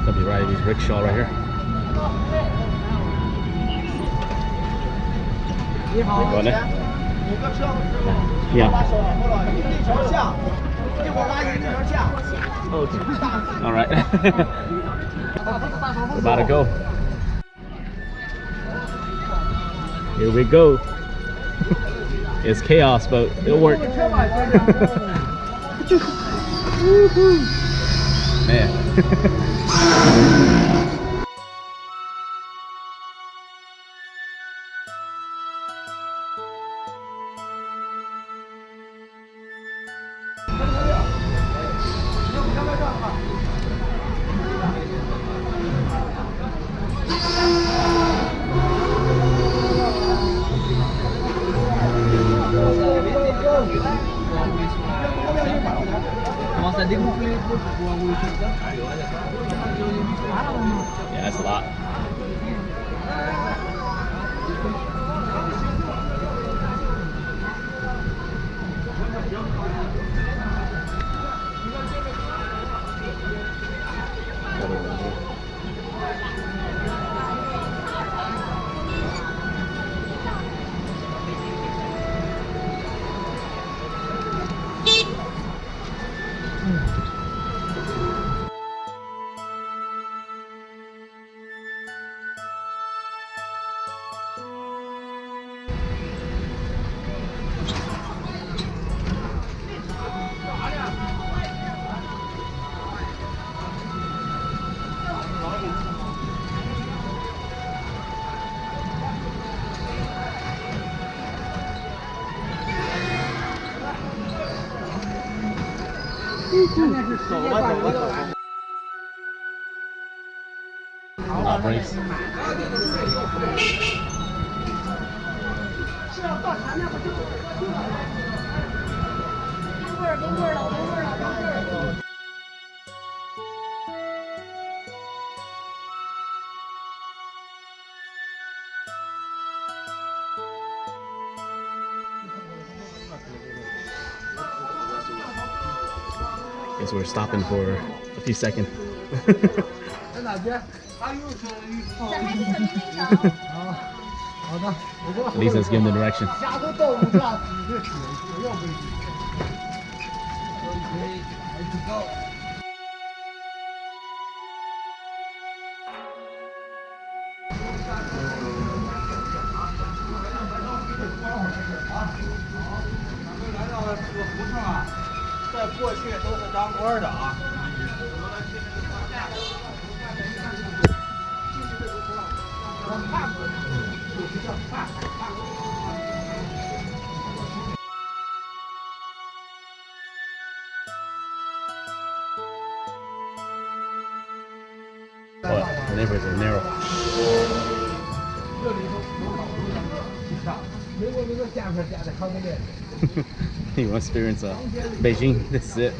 Gonna be riding these rickshaw right here. Going there? Yeah. Okay. All right. We're about to go. Here we go. It's chaos, but it'll work. Man. Yeah, that's a lot. Not brakes. Guess we're stopping for a few seconds. At least let's give him the direction. Oh, the neighborhoods are narrow. You want to experience Beijing? This is it.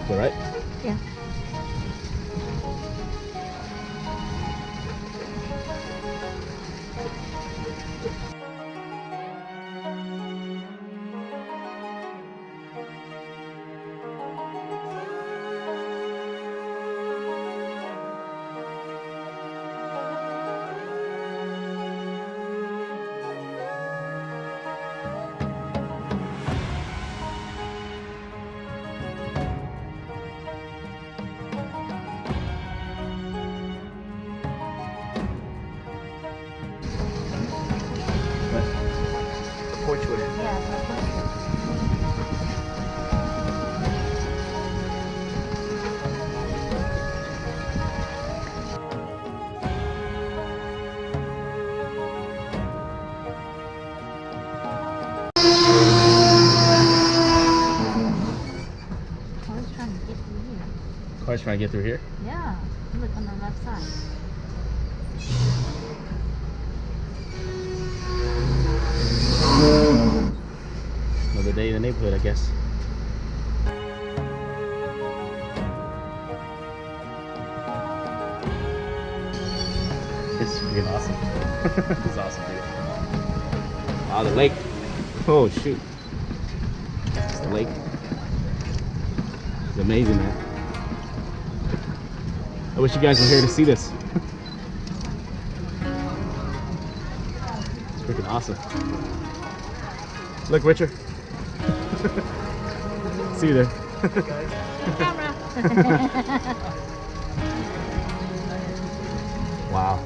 All right? Yeah. Porchwood. Car's trying to get through here. Yeah, look on the left side. Another day in the neighborhood, I guess. It's freaking awesome. It's awesome, dude. Oh, the lake. Oh, shoot. It's the lake. It's amazing, man. I wish you guys were here to see this. It's freaking awesome. Look, Richard. See you there. Camera. Wow.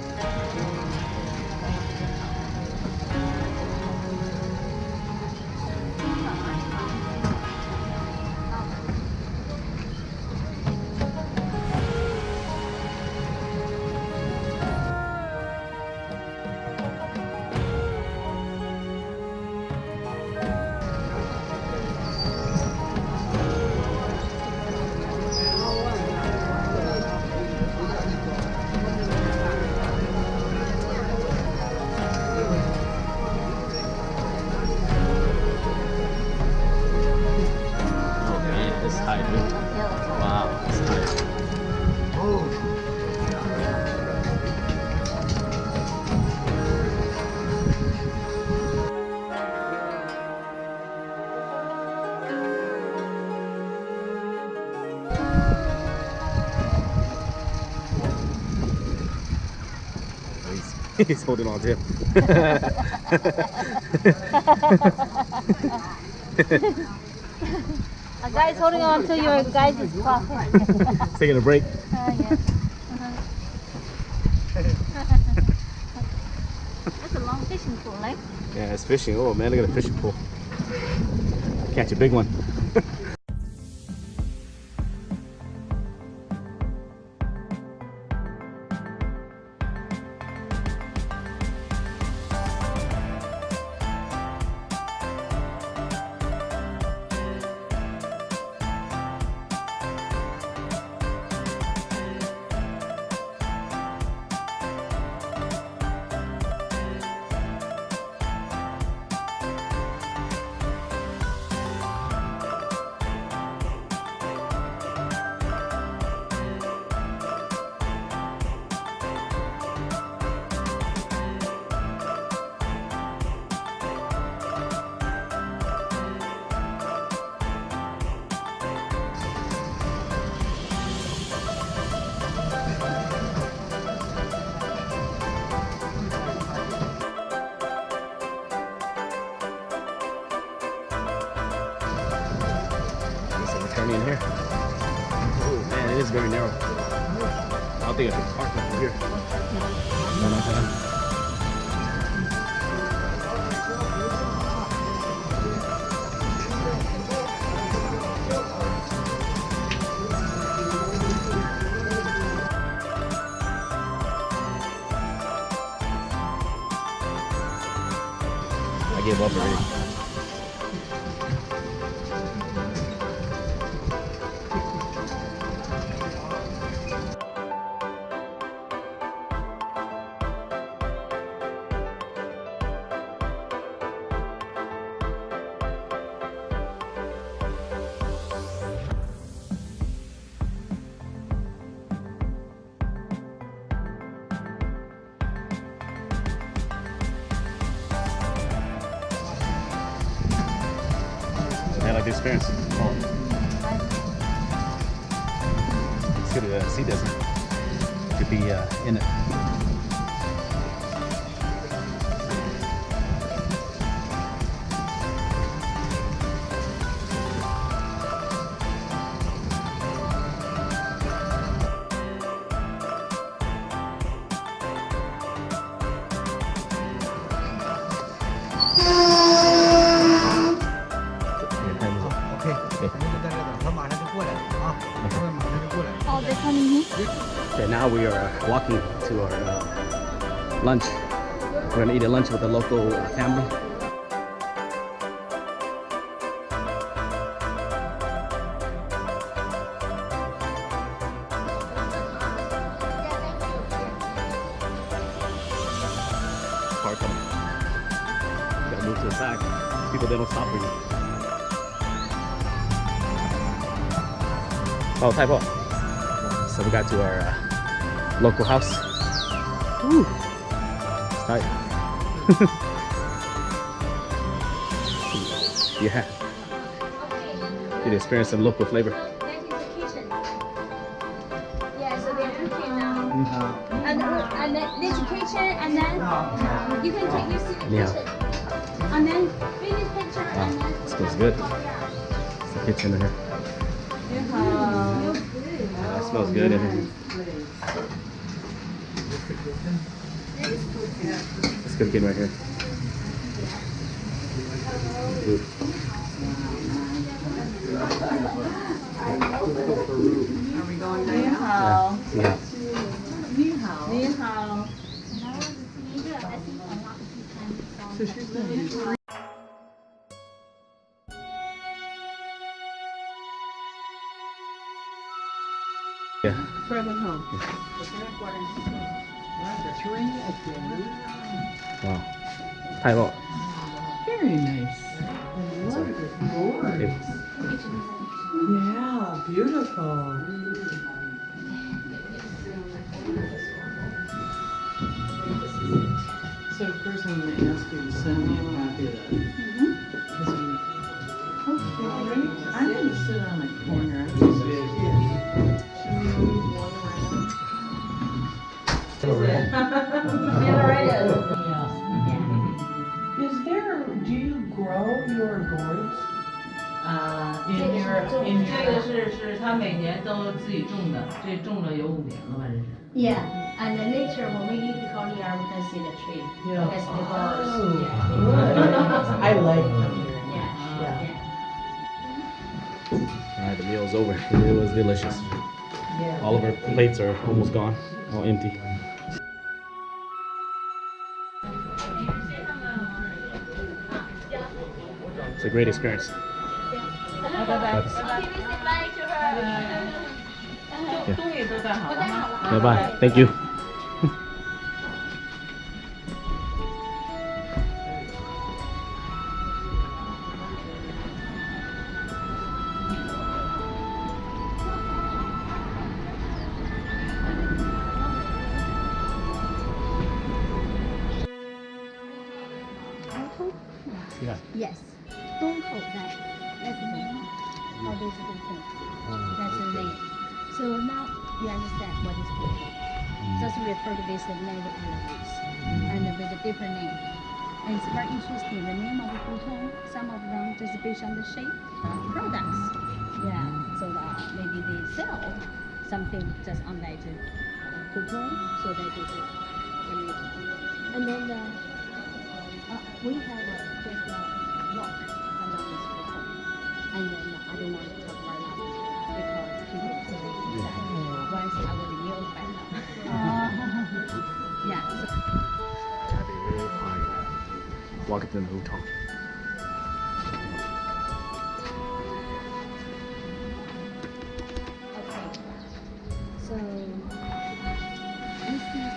Oh man, it's high, dude. Wow, it's high. He's holding on to him. A guy's holding on to your guys' cloth. Taking a break. Yeah. That's a long fishing pool, right? Yeah, it's fishing. Oh man, look at the fishing pool. Catch a big one. Turning in here. Oh man, it is very narrow. I don't think I can park over here. I gave up already. I like the experience. Oh. It's good to see this. Could be in it. Oh, they're coming here? Okay, now we are walking to our lunch. We're gonna eat a lunch with a local family. Car coming. Gotta move to the side. People, they don't stop for you. Oh, type up. So we got to our local house. Woo. It's tight. Yeah. You can experience some local flavor. That is the kitchen. Yeah, so they're cooking now. And then this kitchen, and then you can take you see the Yeah. kitchen. And then finish picture, Wow, and then this smells good. It's the kitchen in here. Yeah, it smells good in here. It's cooking right here. Ooh. Are we going now? Yeah. 你好。 So she's gonna do Yeah. private home. Three again. Wow. Taiwan. Very nice. Okay. Yeah, beautiful. So first I'm going to ask you to send me a copy of that. Okay, I'm going to sit on a corner. Should we move one around? Is there, do you grow your gourds? In your 这个是他每年都自己种的，这种了有5年了吧，这是。 Yeah, and then later when we leave the courtyard, we can see the tree. Yeah. Because the birds. Oh, Yeah. good. I like them. Yeah. Yeah. Yeah. All right, the meal's over. It was delicious. Yeah. All of our plates are almost gone, all empty. It's a great experience. Bye. 东西都带好了吗？ Bye bye. Thank you. Yeah. Yes. Don't hold that. That's the name. How does it look? That's the name. So now you understand what is Puton. Just refer to this as native elements and with a different name. And it's very interesting. The name of the Puton, some of them just based on the shape, products. Yeah. So maybe they sell something just unlike Puton, so they do it. And then we have just a walk along this Puton. And then I don't want to talk about that because people say that once I will be old by now. Yeah. So Gotta be really quiet. Walking through the Hutong. okay. So I see.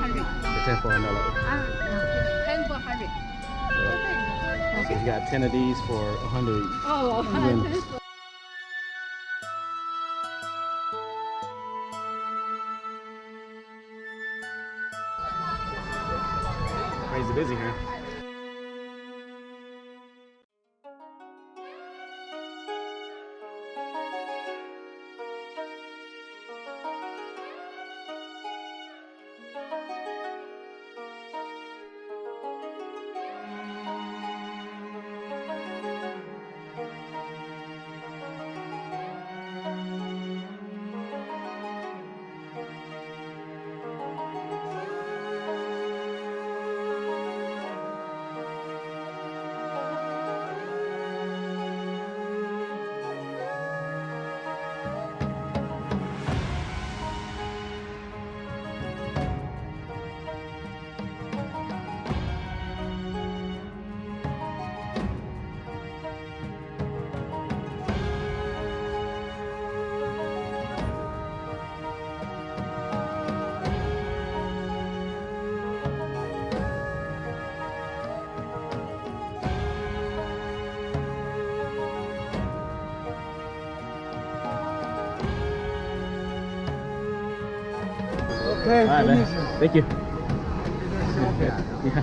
The 10 for $1. 10 for 100. So you got 10 of these for 100 each. Oh, And then- Crazy busy here. All right, man. Thank you. 这是烧扁的。